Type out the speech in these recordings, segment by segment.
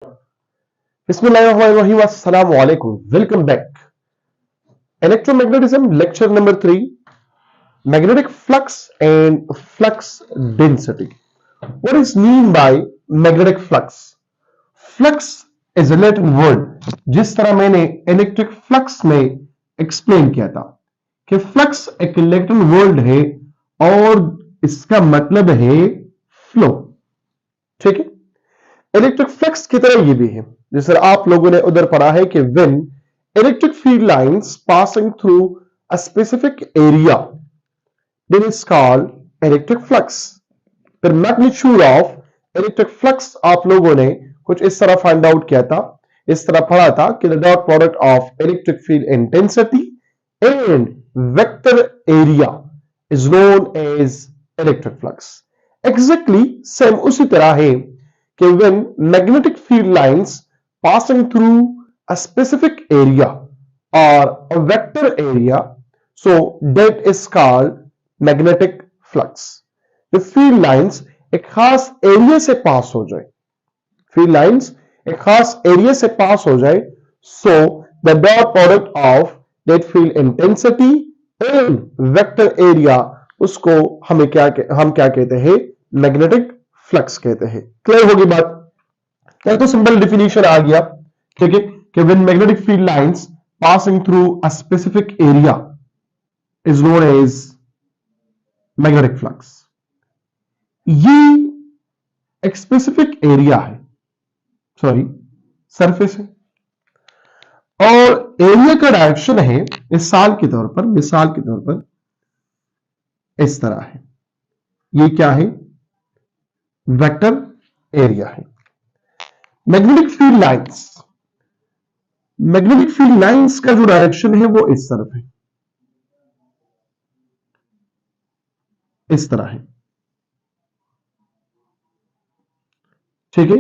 Bismillahirrahmanirrahim. Assalamu alaikum. Welcome back. Electromagnetism lecture number 3, magnetic flux and flux density. What is mean by magnetic flux? Flux is a Latin word. जिस तरह मैंने electric flux में explain किया था कि flux एक Latin word है और इसका मतलब है फ्लो। ठीक है, इलेक्ट्रिक फ्लक्स की तरह ये भी है, जिस तरह आप लोगों ने उधर पढ़ा है कि when electric field lines passing through a specific area then is called electric flux. फिर मैग्नीट्यूड ऑफ इलेक्ट्रिक फ्लक्स आप लोगों ने कुछ इस तरह फाइंड आउट किया था, इस तरह पढ़ा था कि the dot product of electric field intensity and vector area is known as electric flux. Exactly same उसी तरह है कि when magnetic field lines passing through a specific area or a vector area, so that is called magnetic flux. The field lines एक खास area से पास हो जाए, field lines एक खास एरिया से पास हो जाए, so the dot product of that field intensity and vector area, उसको हम क्या कहते हैं, मैग्नेटिक फ्लक्स कहते हैं। क्लियर होगी बात? क्या तो सिंपल डिफिनेशन आ गया, ठीक है, कि when magnetic field lines passing through a specific area is known as magnetic flux. ये एक स्पेसिफिक एरिया है, सॉरी सरफेस है, और एरिया का डायरेक्शन है मिसाल के तौर पर इस तरह है। ये क्या है? वेक्टर एरिया है। मैग्नेटिक फील्ड लाइंस का जो डायरेक्शन है वो इस तरफ है, इस तरह है, ठीक है।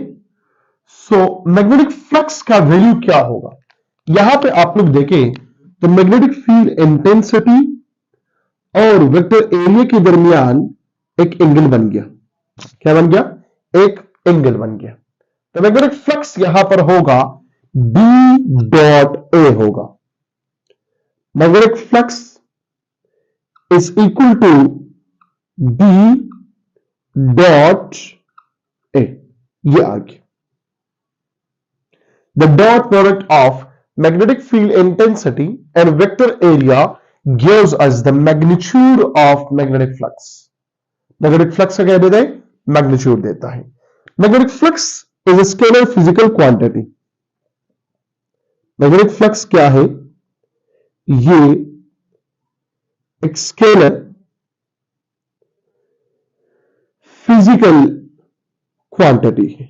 सो मैग्नेटिक फ्लक्स का वैल्यू क्या होगा? यहां पे आप लोग देखें तो मैग्नेटिक फील्ड इंटेंसिटी और वेक्टर एरिया के दरमियान एक एंगल बन गया। क्या बन गया? एक एंगल बन गया। तो मैग्नेटिक फ्लक्स यहां पर होगा B डॉट ए होगा। Magnetic flux is equal to B dot A. ये आ गया। The dot product of magnetic field intensity and vector area gives us the magnitude of magnetic flux. Magnetic flux का क्या देता है? मैग्नीट्यूड देता है। Magnetic flux is a scalar physical quantity। Magnetic flux क्या है? ये एक स्केलर फिजिकल क्वांटिटी है,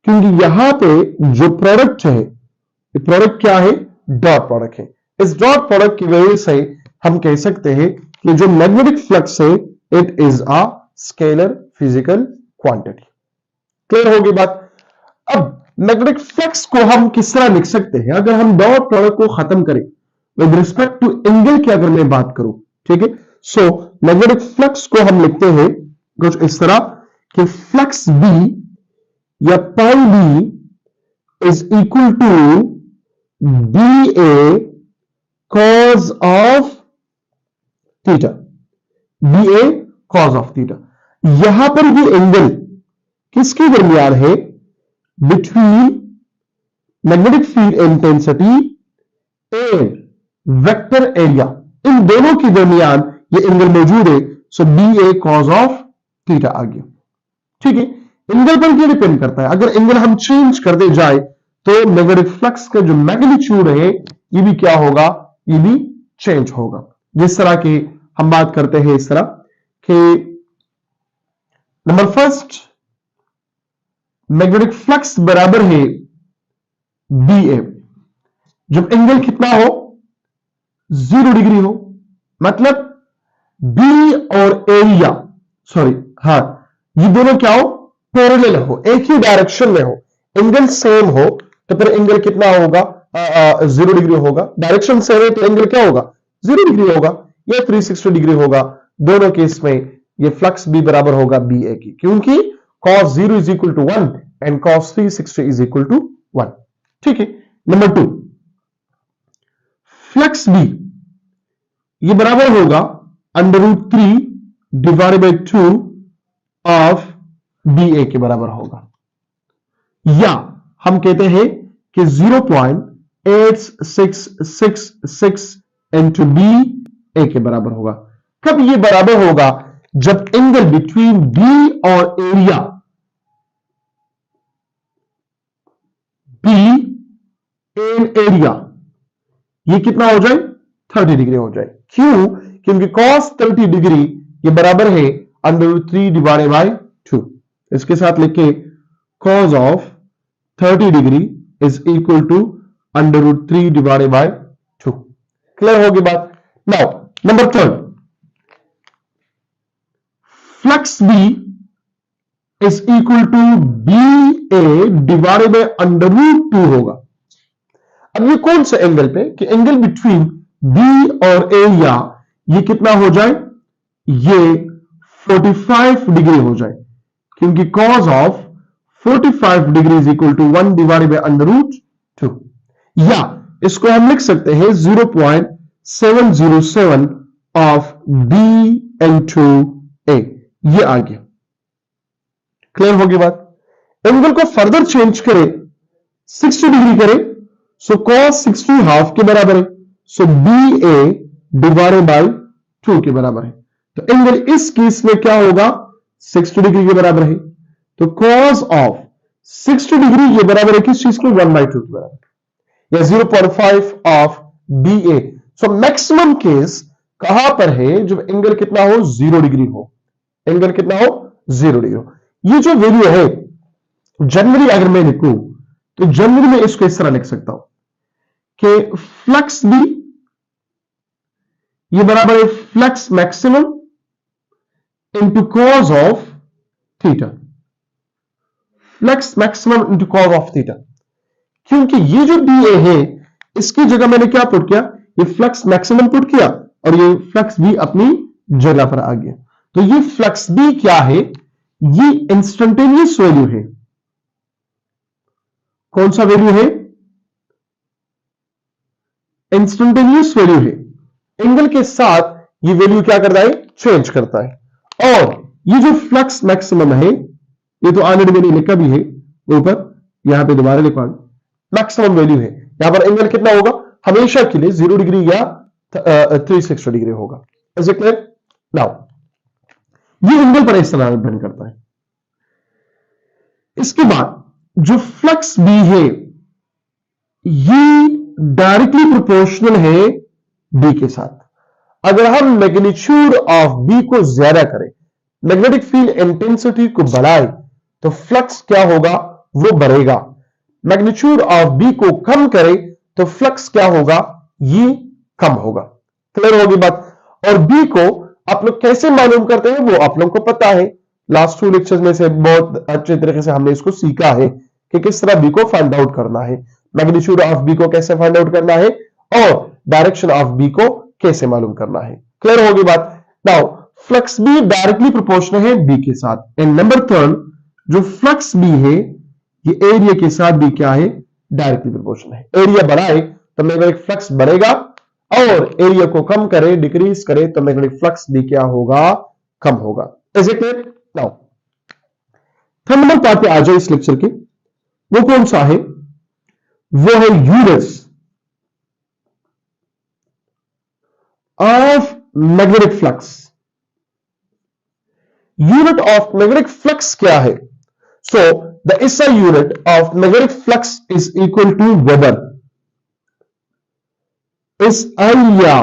क्योंकि यहां पे जो प्रोडक्ट है, ये प्रोडक्ट क्या है? डॉट प्रोडक्ट है। इस डॉट प्रोडक्ट की वजह से हम कह सकते हैं कि जो मैग्नेटिक फ्लक्स है it is a scalar physical quantity. Clear होगी बात? अब मैग्नेटिक फ्लक्स को हम किस तरह लिख सकते हैं? अगर हम डॉट प्रोडक्ट को खत्म करें विद रिस्पेक्ट टू एंगल की अगर मैं बात करूं, ठीक है, सो मैग्नेटिक फ्लक्स को हम लिखते हैं कुछ इस तरह कि फ्लक्स बी या pi B is equal to B A cos of theta. B A cos of theta. यहां पर भी एंगल किसके दरमियान है? Between magnetic field intensity and vector area. इन दोनों के दरमियान ये एंगल मौजूद है। So B A cos of theta आ गया, ठीक है। एंगल पर ये डिपेंड करता है। अगर एंगल हम चेंज करते जाए तो मैग्नेटिक फ्लक्स का जो मैग्नीट्यूड है ये भी क्या होगा? ये भी चेंज होगा। जिस तरह की हम बात करते हैं इस तरह कि नंबर फर्स्ट, मैग्नेटिक फ्लक्स बराबर है बी ए जब एंगल कितना हो? 0 डिग्री हो। मतलब बी और एरिया, सॉरी हां, ये दोनों क्या हो? पैरेलल हो, एक ही डायरेक्शन में हो, एंगल सेम हो, तो फिर एंगल कितना होगा? 0 डिग्री होगा। डायरेक्शन सेम है तो एंगल क्या होगा? 0 डिग्री होगा या 360 डिग्री होगा। दोनों केस में ये फ्लक्स भी बराबर होगा बी ए की, क्योंकि cos 0 is equal to 1 and cos 360 is equal to 1। ठीक है। नंबर 2, फ्लक्स बी ये बराबर होगा √3 डिवाइडेड बाई 2 ऑफ बी ए के बराबर होगा, या हम कहते हैं कि 0.8666 इंटू बी ए के बराबर होगा। कब ये बराबर होगा? जब एंगल बिटवीन बी और एरिया बी एंड एरिया ये कितना हो जाए? 30 डिग्री हो जाए। क्यों? क्योंकि cos 30 डिग्री ये बराबर है √3 डिवाइडेड बाई 2। इसके साथ लिखे cos of 30 degree is equal to √3 divided by 2। Clear होगी बात? Now number 3, flux B is equal to B A divided by √2 होगा। अब ये कौन से एंगल पे? कि एंगल बिटवीन बी और एरिया ये कितना हो जाए? ये 45 डिग्री हो जाए, क्योंकि cos of 45 degree is equal to 1 divided by √2। या इसको हम लिख सकते हैं 0.707 ऑफ बी इंटू ए। ये आ गया। क्लियर होगी बात? एंगल को फर्दर चेंज करें, 60 डिग्री करें, सो cos 60 हाफ के बराबर है, so B A divided by 2 के बराबर है। तो एंगल इस केस में क्या होगा? 60 डिग्री के बराबर है। तो cos ऑफ 60 डिग्री ये बराबर है किस चीज के? 1/2 के बराबर, या 0.5 of B A. So maximum case कहां पर है? जब एंगल कितना हो? 0 डिग्री हो। एंगल कितना हो? 0 डिग्री हो। ये जो वैल्यू है जनरली अगर मैं लिखूं तो जनरली मैं इसको इस तरह लिख सकता हूं कि फ्लक्स बी ये बराबर है flux maximum into cos of theta. Flux maximum into cos of theta, क्योंकि ये जो बी ए है इसकी जगह मैंने क्या पुट किया? ये फ्लक्स मैक्सिमम पुट किया और ये फ्लक्स बी अपनी जगह पर आ गया। तो ये फ्लक्स बी क्या है? ये इंस्टेंटेनियस वैल्यू है। कौन सा वैल्यू है? इंस्टेंटेनियस वैल्यू है। एंगल के साथ ये वैल्यू क्या करता है? चेंज करता है। और ये जो फ्लक्स मैक्सिमम है ये तो ऑलरेडी मैंने लिखा भी है ऊपर, यहां पे दोबारा लिखा, मैक्सिमम वैल्यू है। यहां पर एंगल कितना होगा? हमेशा के लिए 0 डिग्री या 360 डिग्री होगा। Is it clear? नाउ ये एंगल पर इस तरह डिपेंड करता है। इसके बाद जो फ्लक्स बी है ये डायरेक्टली प्रोपोर्शनल है बी के साथ। अगर हम मैग्नीट्यूड ऑफ बी को ज्यादा करें, मैग्नेटिक फील्ड इंटेंसिटी को बढ़ाए, तो फ्लक्स क्या होगा? वो बढ़ेगा। मैग्नीट्यूड ऑफ बी को कम करे तो फ्लक्स क्या होगा? ये कम होगा। क्लियर होगी बात? और बी को आप लोग कैसे मालूम करते हैं वो आप लोगों को पता है। लास्ट 2 लेक्चर्स में से बहुत अच्छे तरीके से हमने इसको सीखा है कि किस तरह बी को फाइंड आउट करना है, मैग्नीट्यूड ऑफ बी को कैसे फाइंड आउट करना है और डायरेक्शन ऑफ बी को कैसे मालूम करना है। क्लियर होगी बात? Now flux be directly proportional है बी के साथ। एंड नंबर 3, जो फ्लक्स बी है ये एरिया के साथ भी क्या है? डायरेक्टली प्रोपोर्शनल है। एरिया बढ़ाए तो मैग्नेटिक फ्लक्स बढ़ेगा और एरिया को कम करे, डिक्रीज करे तो मैग्नेटिक फ्लक्स भी क्या होगा? कम होगा। Is it clear? Now third number part पे आ जाए इस लेक्चर के। वो कौन सा है? वो है units of magnetic flux. Unit of magnetic flux क्या है? So the SI unit of magnetic flux is equal to weber. SI या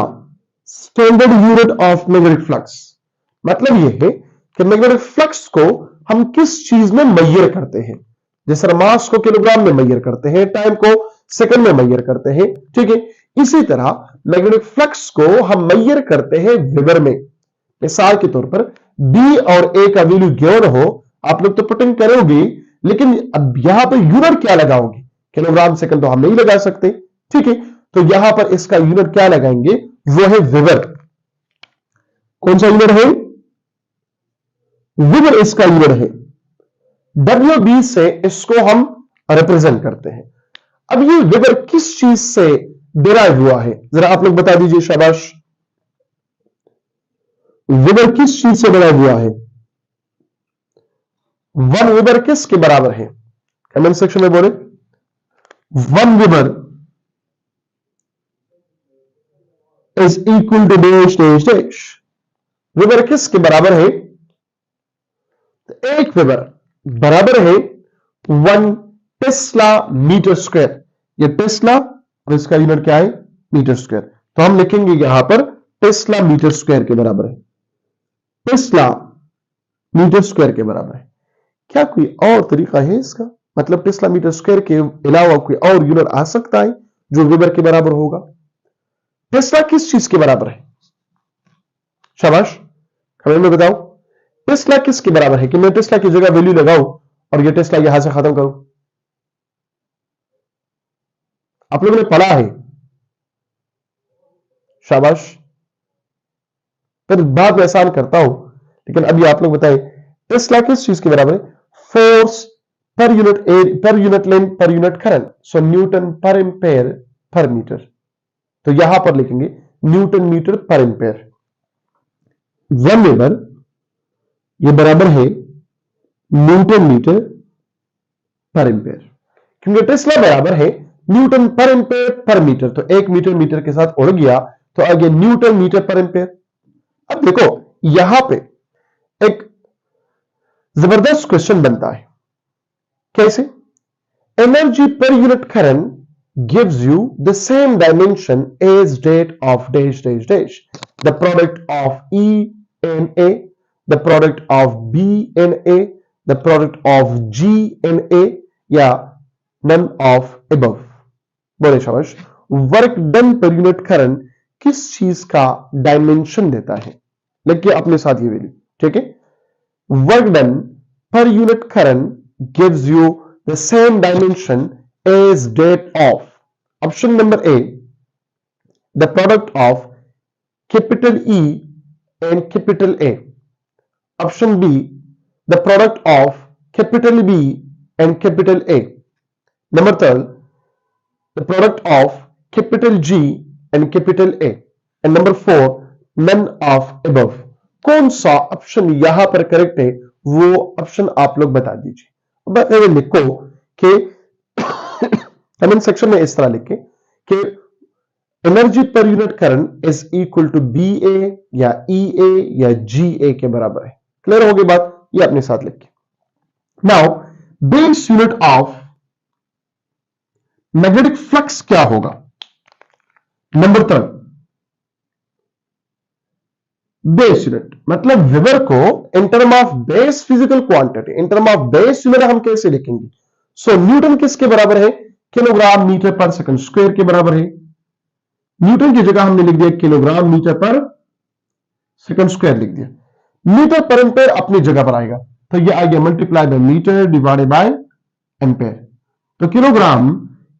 standard unit of magnetic flux मतलब यह है कि मैग्नेटिक फ्लक्स को हम किस चीज में मेजर करते हैं। जैसे मास को किलोग्राम में मेजर करते हैं, टाइम को सेकंड में मेजर करते हैं, ठीक है। इसी तरह मैग्नेटिक फ्लक्स को हम मेजर करते हैं वेबर में। मिसाल के तौर पर बी और ए का वैल्यू गिवन हो, आप लोग तो पुटिंग करोगे, लेकिन अब यहां पर यूनिट क्या लगाओगे? किलोग्राम सेकंड तो हम नहीं लगा सकते, ठीक है। तो यहां पर इसका यूनिट क्या लगाएंगे? वो है वेबर। कौन सा यूनिट है? वेबर इसका यूनिट है। WB से इसको हम रिप्रेजेंट करते हैं। अब ये वेबर किस चीज से डिराइव हुआ है, जरा आप लोग बता दीजिए, शाबाश। वेबर किस चीज से डिराइव हुआ है? 1 वेबर किसके बराबर है? कमेंट सेक्शन में बोले। 1 weber is equal to dash dash dash. Weber किसके बराबर है? 1 वेबर बराबर है 1 टेस्ला मीटर स्क्वायर। ये टेस्ला और इसका यूनिट क्या है? Metre square. तो हम लिखेंगे यहां पर टेस्ला मीटर स्क्वायर के बराबर है। टेस्ला मीटर स्क्वायर के बराबर है। क्या कोई और तरीका है इसका? मतलब टेस्ला मीटर स्क्वायर के अलावा कोई और यूनिट आ सकता है जो वेबर के बराबर होगा? टेस्ला किस चीज के बराबर है? शाबाश, कमेंट में बताओ। टेस्ला किसके बराबर है कि मैं टेस्ला की जगह वैल्यू लगाऊं और ये टेस्ला यहां से खत्म करूं? आप लोगों ने पढ़ा है, शाबाश। फिर बात में आसान करता हूं, लेकिन अभी आप लोग बताएं टेस्ला किस चीज के बराबर है? Force per unit area, per unit length, per unit current. So newton per ampere per metre. तो यहां पर लिखेंगे newton metre per ampere. 1 weber ये बराबर है न्यूटन मीटर पर एम्पेयर, क्योंकि टेस्ला बराबर है Newton per ampere per metre. तो 1 मीटर मीटर के साथ उड़ गया तो आगे न्यूटन मीटर पर एम्पेयर। अब देखो यहां पे एक जबरदस्त क्वेश्चन बनता है। कैसे? Energy per unit current gives you the same dimension as that of dash dash dash, the product of E and A, the product of B and A, the product of G and A, या none of above। बोले शाबाश। Work done पर unit current किस चीज का dimension देता है? लिखिए अपने साथ ये वैल्यू, ठीक है। Work done per unit current gives you the same dimension as that of, option number A, the product of capital E and capital A, option B, the product of capital B and capital A, number 3, the product of capital G and capital A, and number 4, none of above। कौन सा option यहां पर correct है वो option आप लोग बता दीजिए। बस लिखो कि कमेंट सेक्शन में इस तरह लिखे कि energy per unit current is equal to B A या ई ए या जी ए के बराबर है। क्लियर होगी बात? ये अपने साथ लिखे। Now base unit of magnetic flux क्या होगा? Number 3, base unit. मतलब वेबर को in term of base physical quantity, in term of base unit हम कैसे लिखेंगे? सो न्यूटन किसके बराबर है? किलोग्राम मीटर पर सेकंड स्क्वायर के बराबर है। न्यूटन की जगह हमने लिख दिया किलोग्राम मीटर पर सेकंड स्क्वायर लिख दिया। मीटर पर एम्पेयर अपनी जगह पर आएगा, तो ये आ गया multiply by metre divided by ampere. तो किलोग्राम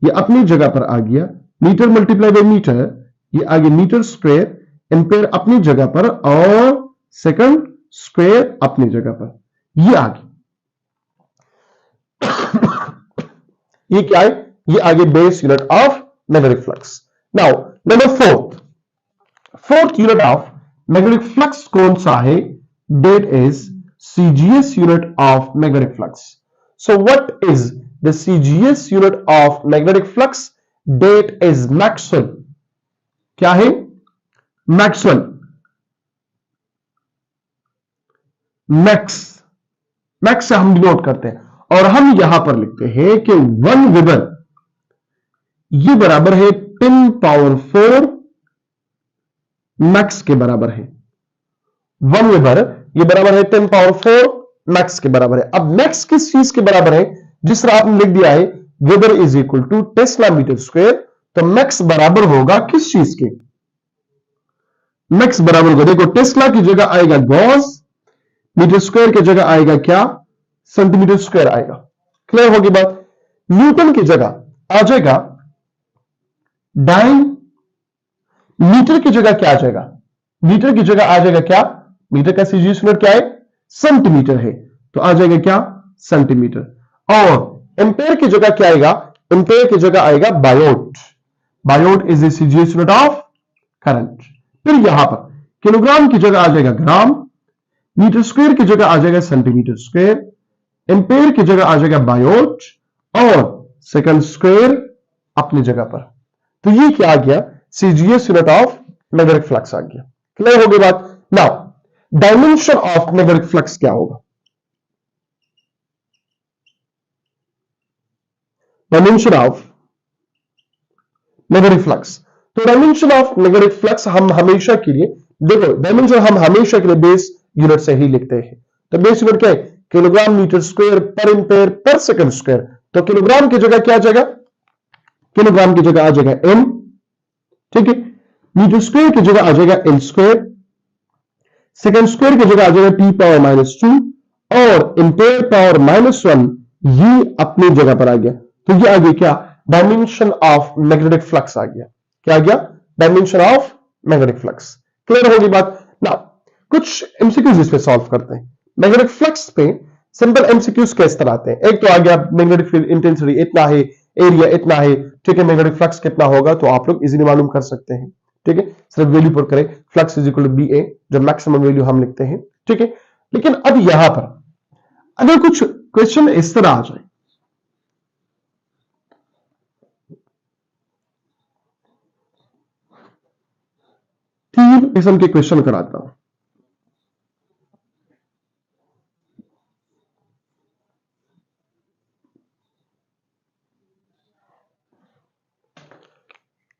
ये अपनी जगह पर आ गया, मीटर मल्टीप्लाई बाय मीटर ये आ गया मीटर स्क्वायर, एम्पेयर अपनी जगह पर और सेकंड स्क्वायर अपनी जगह पर, ये आ गया। ये क्या है? ये आगे base unit of magnetic flux. Now number 4th unit of magnetic flux कौन सा है? That is CGS unit of magnetic flux. So what is the CGS unit of magnetic flux? That is Maxwell. क्या है? Maxwell. Max से हम denote करते हैं और हम यहां पर लिखते हैं कि 1 वेबर ये बराबर है 10 पावर 4 मैक्स के बराबर है। 1 वेबर ये बराबर है 10 पावर 4 मैक्स के बराबर है। अब मैक्स किस चीज के बराबर है? जिस तरह आपने लिख दिया है weber is equal to tesla metre square, तो मैक्स बराबर होगा किस चीज के? मैक्स बराबर होगा, देखो टेस्ला की जगह आएगा गॉस, मीटर स्क्वायर की जगह आएगा क्या? सेंटीमीटर स्क्वायर आएगा। क्लियर होगी बात? न्यूटन की जगह आ जाएगा डाइन, मीटर की जगह क्या आ जाएगा? मीटर की जगह आ जाएगा क्या? मीटर का सीजीएस यूनिट क्या है? सेंटीमीटर है, तो आ जाएगा क्या? सेंटीमीटर। और एम्पेयर की जगह क्या आएगा? एम्पेयर की जगह आएगा Biot. Biot is the CGS unit of current. फिर यहां पर किलोग्राम की जगह आ जाएगा ग्राम, मीटर स्क्वायर की जगह आ जाएगा सेंटीमीटर स्क्वायर, एम्पेयर की जगह आ जाएगा बायोट, और सेकंड स्क्वायर अपनी जगह पर। तो ये क्या आ गया? CGS unit of magnetic flux आ गया। क्लियर हो गई बात? Now dimension of magnetic flux क्या होगा? Dimension of magnetic flux. तो डायमेंशन ऑफ मैग्नेटिक फ्लक्स हम हमेशा के लिए, देखो डायमेंशन हम हमेशा के लिए बेस यूनिट से ही लिखते हैं। तो बेस यूनिट क्या है? किलोग्राम मीटर स्क्वायर पर एम्पेयर पर सेकंड स्क्वायर। तो किलोग्राम की जगह क्या आ जाएगा? किलोग्राम की जगह आ जाएगा एम, ठीक है। मीटर स्क्वायर की जगह आ जाएगा एल स्क्वायर, सेकंड स्क्वायर की जगह आ जाएगा टी पावर -2, और एम्पेयर पावर -1 ये अपनी जगह पर आ गया। तो ये आ गया क्या? डायमेंशन ऑफ मैग्नेटिक फ्लक्स आ गया। क्या आ गया? Dimension of magnetic flux. Clear होगी बात? ना कुछ एमसीक्यूज इस पे सॉल्व करते हैं। मैग्नेटिक फ्लक्स पे सिंपल एमसीक्यूज किस तरह आते हैं? एक तो आ गया मैग्नेटिक फील्ड इंटेंसिटी इतना है, एरिया इतना है, ठीक है। मैग्नेटिक फ्लक्स कितना होगा तो आप लोग इजीली मालूम कर सकते हैं, ठीक है। सिर्फ वैल्यू पुट करें, flux is equal to B A, जो मैक्सिमम वैल्यू हम लिखते हैं, ठीक है। लेकिन अब यहां पर अगर कुछ क्वेश्चन इस तरह आ जाए, तीन किस्म के क्वेश्चन कराता हूं।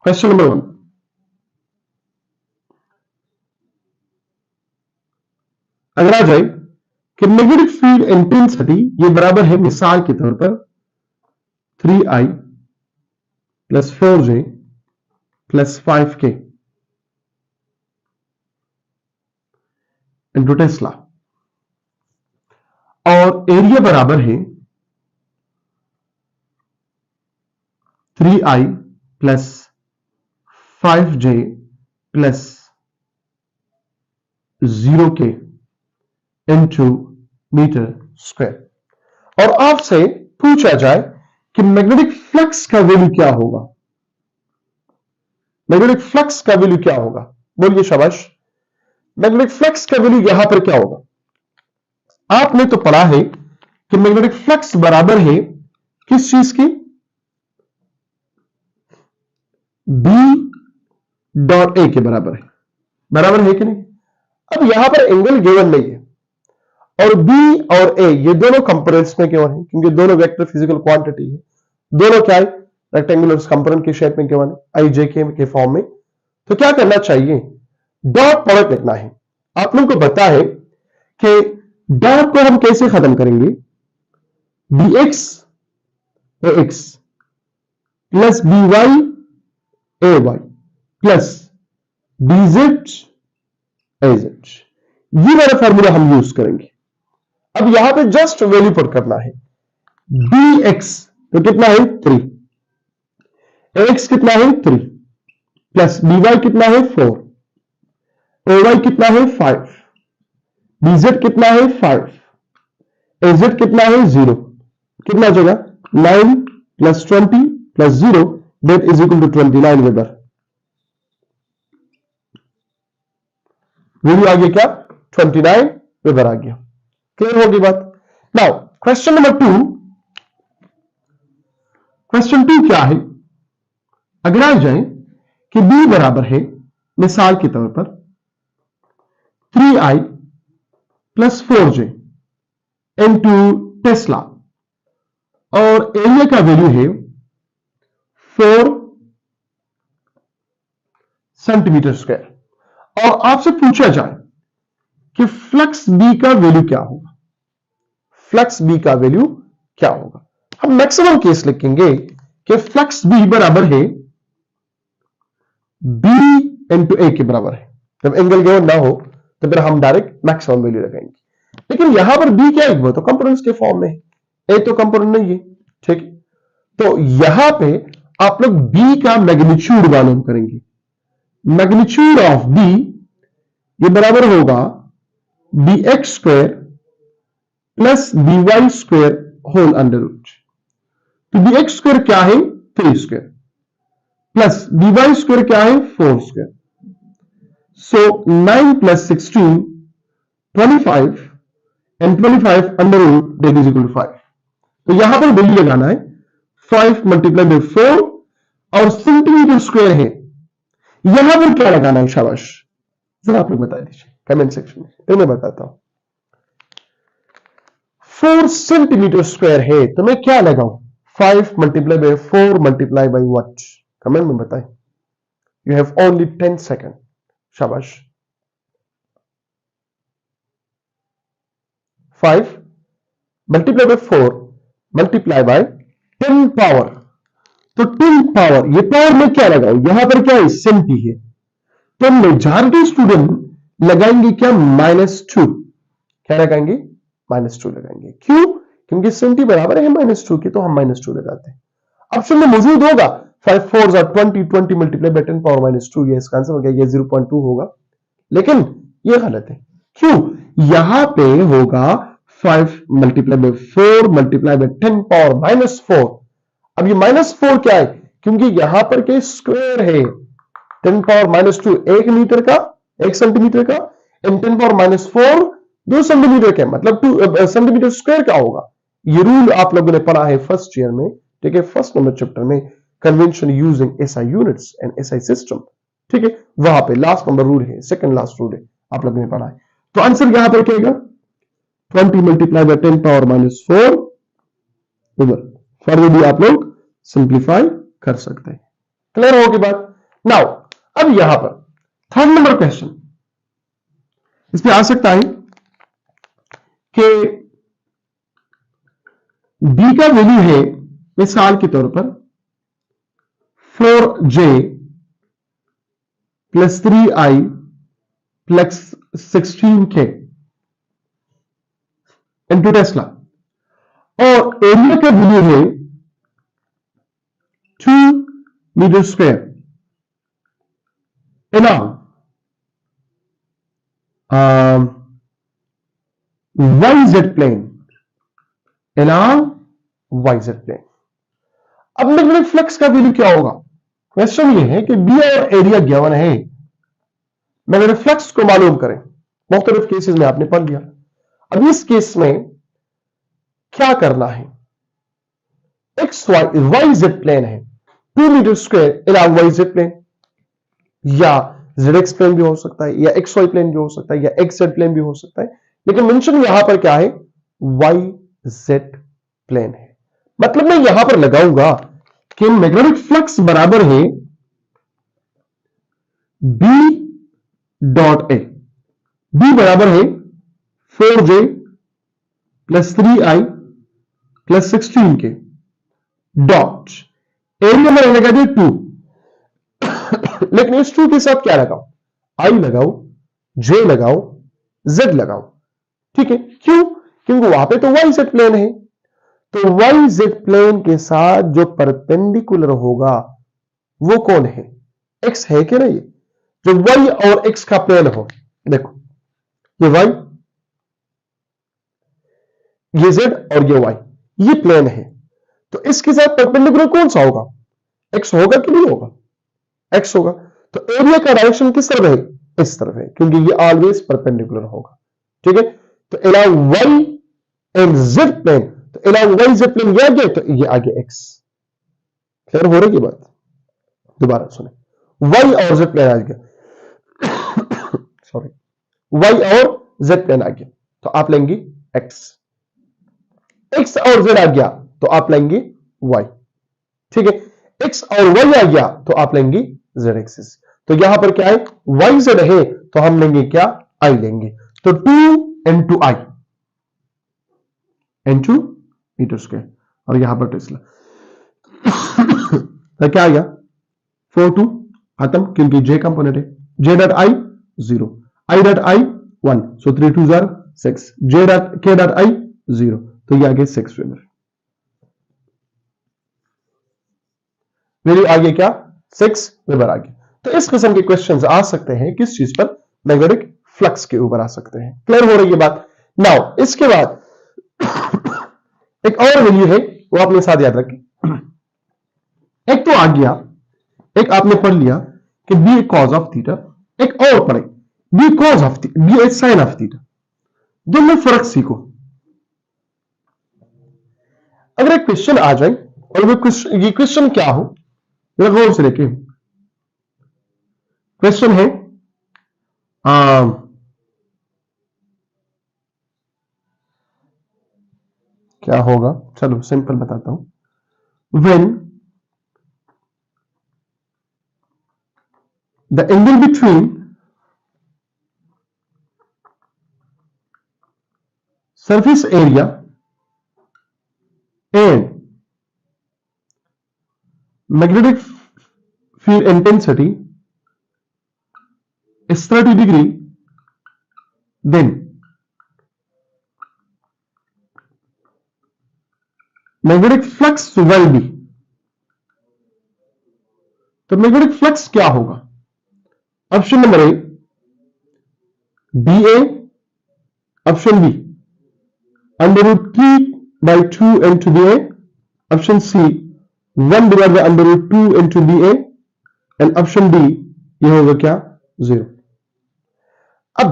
क्वेश्चन नंबर 1, अगर आ जाए कि मैग्नेटिक फील्ड इंटेंसिटी ये बराबर है मिसाल के तौर पर 3I + 4J + 5K into Tesla, और एरिया बराबर है 3I + 5J + 0K into metre square. और आपसे पूछा जाए कि मैग्नेटिक फ्लक्स का वैल्यू क्या होगा? मैग्नेटिक फ्लक्स का वैल्यू क्या होगा? बोलिए शाबाश। मैग्नेटिक फ्लक्स का वैल्यू यहां पर क्या होगा? आपने तो पढ़ा है कि मैग्नेटिक फ्लक्स बराबर है किस चीज की? B.A के बराबर है। बराबर है कि नहीं? अब यहां पर एंगल गिवन नहीं है, और B और A ये दोनों कंपोनेंट्स में क्यों है? क्योंकि दोनों वेक्टर फिजिकल क्वांटिटी है। दोनों क्या है? रेक्टेंगुलर कंपोनेंट के शेप में क्यों है? IJK के फॉर्म में। तो क्या करना चाहिए? डॉट प्रोडक्ट लिखना है। आप लोगों को पता है कि डॉट को हम कैसे खत्म करेंगे? BX AX plus BY AY plus BZ AZ, ये वाला फॉर्मूला हम यूज करेंगे। अब यहां पे जस्ट वैल्यू पुट करना है। BX तो कितना है? 3, AX कितना है? 3, प्लस BY कितना है? 4, AY कितना है? 5, BZ कितना है? 5, AZ कितना है? 0। कितना हो जाएगा? 9 + 20 + 0 that is equal to 29 weber. Value आ गया क्या? 29 वेबर आ गया। क्लियर होगी बात? Now question number 2। क्वेश्चन 2 क्या है? अगर आ जाए कि B बराबर है मिसाल के तौर पर 3I + 4J इंटू टेस्ला, और एरिया का वैल्यू है 4 सेंटीमीटर स्क्वायर, और आपसे पूछा जाए कि फ्लक्स B का वैल्यू क्या होगा? फ्लक्स B का वैल्यू क्या होगा? हम मैक्सिमम केस लिखेंगे कि फ्लक्स B बराबर है B इंटू A के बराबर है। जब एंगल गिवन ना हो तो फिर हम डायरेक्ट मैक्सिमम वैल्यू लगाएंगे। लेकिन यहां पर B क्या है? वो तो कंपोनेंट्स के फॉर्म में है, A तो कंपोनेंट नहीं है, ठीक है। तो यहां पे आप लोग B का मैग्नीट्यूड मालूम करेंगे। मैग्नीट्यूड ऑफ B ये बराबर होगा BX² plus D Y square whole under root. तो डी एक्स स्क्वायर क्या है 3 square plus D Y square क्या है 4 square. So 9 plus 16 25 and 25 under root that is equal to 5। तो यहां पर वैल्यू लगाना है 5 मल्टीप्लाई बाय 4 और सेंटीमीटर स्क्वायर है, यहां पर क्या लगाना है? शाबाश, जरा आप लोग बता दीजिए कमेंट सेक्शन में, फिर मैं बताता हूं। 4 सेंटीमीटर स्क्वायर है तो मैं क्या लगाऊं? 5 multiply by 4 multiply by what? Comment में बताएं। You have only 10 second. शाबाश। 5 multiply by 4 multiply by 10 power. तो 10 पावर, ये पावर में क्या लगाऊं? यहां पर क्या है? सेंटी है, तो मेजॉरिटी स्टूडेंट लगाएंगे क्या? -2। क्या लगाएंगे? -2 लगाएंगे। क्यों? क्योंकि सेंटी बराबर है -2 के, तो हम -2 लगाते हैं। ऑप्शन में मौजूद होगा 5 4 are 20, 20 मल्टीप्लाई बाय 10 पावर -2, ये इसका आंसर हो गया, ये 0.2 होगा, लेकिन ये गलत है। क्यों? यहां पे होगा 5 multiply by 4 multiply by 10 power -4। अब ये -4 क्या है? क्योंकि यहां पर के स्क्वायर है, 10 पावर -2 1 मीटर का, 1 सेंटीमीटर का, एंड 10 पावर -4 2 सेंटीमीटर का, मतलब 2 सेंटीमीटर स्क्वायर का होगा। ये रूल आप लोगों ने पढ़ा है फर्स्ट ईयर में, ठीक है, फर्स्ट नंबर चैप्टर में, convention using SI units and SI system, ठीक है, वहां पे लास्ट नंबर रूल है, सेकंड लास्ट रूल है, आप लोगों ने पढ़ा है। तो आंसर यहां पर क्या होगा? 20 मल्टीप्लाई बाय 10 पावर -4 इधर फर्दर भी आप लोग सिंप्लीफाई कर सकते हैं। क्लियर हो गई बात? नाउ अब यहां पर थर्ड नंबर क्वेश्चन, इसमें आ सकता है कि b का वैल्यू है मिसाल के तौर पर 4j plus 3i plus 16k into tesla, और एरिया का वैल्यू है 2 metre square along YZ plane, along YZ plane। अब मैग्नेटिक फ्लक्स का वैल्यू क्या होगा? क्वेश्चन ये है कि बी और एरिया गिवन है, मैग्नेटिक फ्लक्स को मालूम करें। मुख्तलिफ केसेस में आपने पढ़ लिया। अब इस केस में क्या करना है? एक्स वाई जेड प्लेन है, 2 metre square along YZ plane, या ZX प्लेन भी हो सकता है, या XY प्लेन भी हो सकता है, या XZ प्लेन भी हो सकता है, लेकिन मेंशन यहां पर क्या है? YZ प्लेन है। मतलब मैं यहां पर लगाऊंगा कि मैग्नेटिक फ्लक्स बराबर है B डॉट ए। B बराबर है 4j plus 3i plus 16k dot area में लगा दिया 2, लेकिन इस 2 के साथ क्या लगाओ? I लगाओ, J लगाओ, Z लगाओ, ठीक है। क्यों? क्योंकि वहां पे तो YZ प्लेन है, तो YZ प्लेन के साथ जो परपेंडिकुलर होगा वो कौन है? X है कि नहीं? जो Y और X का प्लेन हो, देखो ये Y, ये Z और ये Y, ये प्लेन है, तो इसके साथ परपेंडिकुलर कौन सा होगा? X होगा कि नहीं होगा? X होगा। तो एरिया का डायरेक्शन किस तरफ है? इस तरफ है, क्योंकि ये ऑलवेज परपेंडिकुलर होगा, ठीक है। तो along Y and Z plane, तो along YZ प्लेन ये आगे, तो ये आगे X। क्लियर हो रही है बात? दोबारा सुने, Y और Z प्लेन आ गया, सॉरी, Y और Z प्लेन आ गया, तो आप लेंगे X। X और Z आ गया तो आप लेंगे Y, ठीक है। X और Y आ गया तो आप लेंगे Z एक्सिस। तो यहां पर क्या है? YZ है, तो हम लेंगे क्या? I लेंगे। तो 2 into I into metre square, और यहां पर टेस्ला तो क्या आ गया? 4 2 खत्म, क्योंकि J कंपोनेंट है। J dot I 0, I dot I 1, so 3 2 6, J dot K dot I 0, तो ये आ गया 6 वेबर। वैल्यू आ गया क्या? 6 वेबर आ गया। तो इस किस्म के क्वेश्चंस आ सकते हैं किस चीज पर? मैग्नेटिक फ्लक्स के ऊपर आ सकते हैं। क्लियर हो रही है बात? नाउ इसके बाद एक और वैल्यू है, वो अपने साथ याद रखें। एक तो आ गया, एक आपने पढ़ लिया कि B A cos of theta, एक और पढ़े B cos of theta, B A sine of theta. दोनों फर्क सीखो। अगर एक क्वेश्चन आ जाए और वो ये क्वेश्चन क्या हो, गौर से देखें। क्वेश्चन है क्या होगा, चलो सिंपल बताता हूं। When the angle between surface area and magnetic field intensity is 30 degree, then magnetic flux will be। तो मैग्नेटिक फ्लक्स क्या होगा? Option number A B A, option B under root T by 2 into B A, option C 1 divide by under root 2 into B A, and option D ये होगा क्या? 0। अब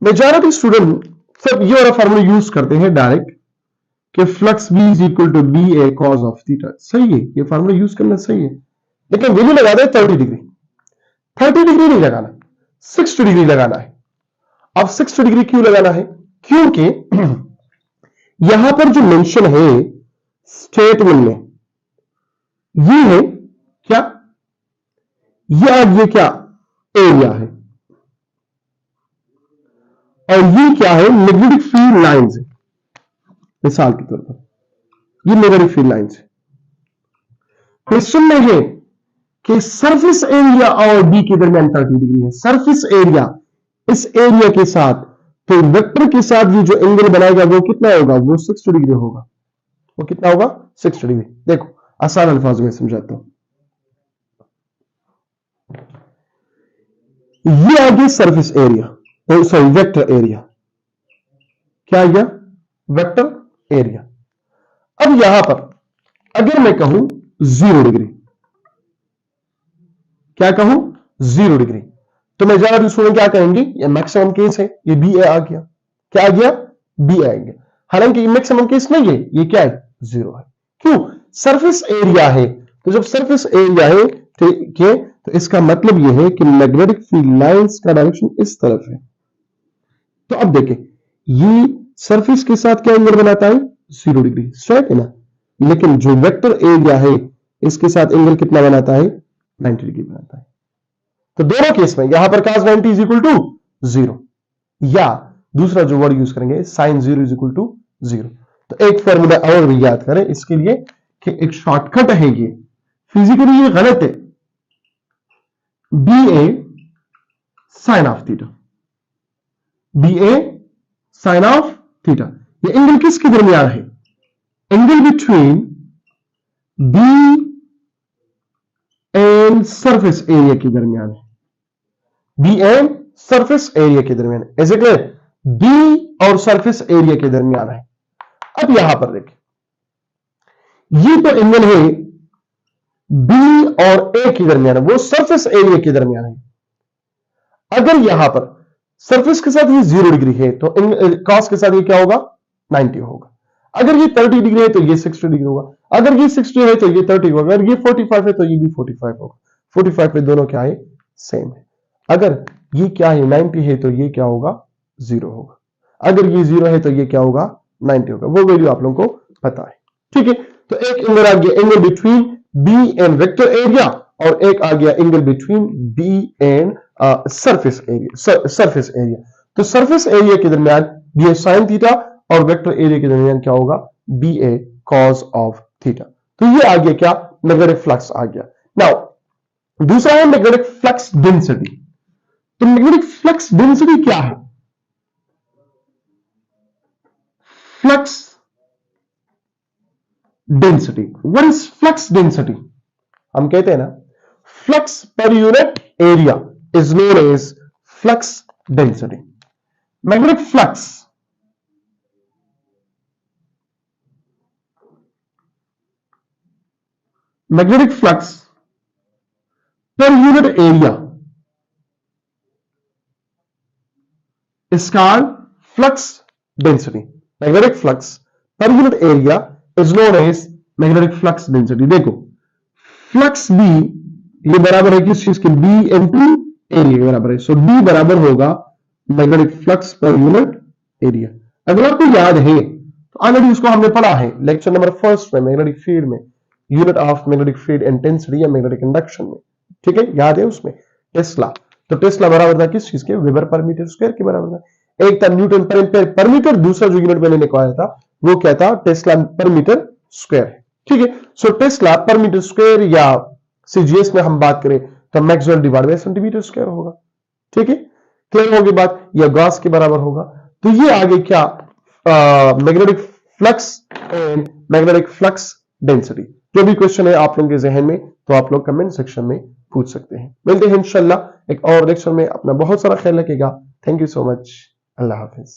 majority student सब ये वाला फॉर्मूला यूज करते हैं डायरेक्ट कि flux B is equal to B A cos of theta. सही है, ये फॉर्मूला यूज करना सही है, लेकिन वैल्यू लगा दे 30 डिग्री। 30 डिग्री नहीं लगाना, 60 डिग्री लगाना है। अब 60 डिग्री क्यों लगाना है? क्योंकि यहां पर जो मेंशन है स्टेटमेंट में, ये है क्या? ये क्या एरिया है, और ये क्या है? मैग्नेटिक फील्ड लाइंस है। मिसाल के तौर पर ये मैग्नेटिक फील्ड लाइंस है। क्वेश्चन में है कि सरफेस एरिया और बी के दरमियान 30 डिग्री है। सरफेस एरिया, इस एरिया के साथ, तो वेक्टर के साथ ये जो एंगल बनाएगा वो कितना होगा? वो 60 डिग्री होगा। वो कितना होगा? 60 डिग्री। देखो आसान अल्फाज में समझाता हूं। ये आ गया surface area, sorry vector area. क्या आ गया? Vector area. अब यहां पर अगर मैं कहूं 0 डिग्री, क्या कहूं? 0 डिग्री, तो मैं ज्यादा स्टूडेंट क्या कहेंगे? ये मैक्सिमम केस है, ये बी ए आ गया। क्या आ गया? बी आ गया। हालांकि ये मैक्सिमम केस नहीं है, ये क्या है? 0 है। क्यों? सरफेस एरिया है। तो जब सरफेस एरिया है, ठीक है, तो इसका मतलब यह है कि मैग्नेटिक फील्ड लाइंस का डायरेक्शन इस तरफ है। तो अब देखें, ये सरफेस के साथ क्या एंगल बनाता है? 0 डिग्री, स्ट्रेट है ना। लेकिन जो वेक्टर एरिया है इसके साथ एंगल कितना बनाता है? 90 डिग्री बनाता है। तो दोनों केस में यहां पर cos 90 इज इक्वल टू 0, या दूसरा जो वर्ड यूज करेंगे sin 0 इज इक्वल टू 0। तो एक फॉर्मूला और भी याद करें इसके लिए कि एक शॉर्टकट है, ये फिजिकली ये गलत है। B A sine of theta, B A sine of theta, ये एंगल किसके दरमियान है? Angle between B and surface area के दरमियान है। बी एंड सरफेस एरिया के दरमियान है। Is it clear? बी और सरफेस एरिया के दरमियान है। अब यहां पर देखिए, ये तो एंगल है बी और ए के दरमियान है, वो सरफेस एरिया के दरमियान है। अगर यहां पर सरफेस के साथ ये 0 डिग्री है तो कॉस के साथ ये क्या होगा? 90 होगा। अगर ये 30 डिग्री है तो ये 60 डिग्री होगा। अगर ये 60 है तो ये 30 होगा। अगर ये 45 है तो ये भी 45 होगा। 45 पे दोनों क्या है? सेम है। अगर ये क्या है? 90 है तो ये क्या होगा? 0 होगा। अगर ये 0 है तो ये क्या होगा? 90 होगा। वो वैल्यू आप लोगों को पता है, ठीक है। तो एक एंगल आ गया angle between B and vector area, और एक आ गया angle between B and surface area, surface area. तो सरफेस एरिया के दरमियान बी ए साइन थीटा और वेक्टर एरिया के दरमियान क्या होगा? B A cos of theta. तो ये आ गया क्या? मैग्नेटिक फ्लक्स आ गया। नाउ दूसरा है मैग्नेटिक फ्लक्स डेंसिटी। तो मैग्नेटिक फ्लक्स डेंसिटी क्या है? Flux density, what is flux density? हम कहते हैं ना, flux per unit area is known as flux density. Magnetic flux magnetic flux per unit area is called flux density. Magnetic flux per unit area is known as magnetic flux density. देखो flux B ये बराबर है किस चीज के, B into area के बराबर है. सो D बराबर होगा magnetic flux per unit area. अगर आपको याद है तो ऑलरेडी उसको हमने पढ़ा है लेक्चर नंबर फर्स्ट में, मैग्नेटिक फील्ड में, unit of magnetic field intensity या मैग्नेटिक इंडक्शन में. ठीक है, याद है उसमें टेस्ला. तो टेस्ला बराबर था किस चीज के, वेबर पर मीटर स्क्वायर के बराबर था. एक था Newton per ampere per metre, दूसरा जो यूनिट मैंने निकाला था वो क्या था, टेस्ला पर मीटर स्क्वायर. ठीक है, so tesla per metre square या सीजीएस में हम बात करें तो maxwell divide by centimetre square होगा. ठीक है, क्लियर होगी बात, या गॉस के बराबर होगा. तो ये आगे क्या, magnetic flux and magnetic flux density. जो भी क्वेश्चन है आप लोगों के जहन में तो आप लोग कमेंट सेक्शन में पूछ सकते हैं. मिलते हैं इंशाल्लाह एक और लेक्चर में. अपना बहुत सारा ख्याल रखिएगा. Thank you so much. Allah Hafiz.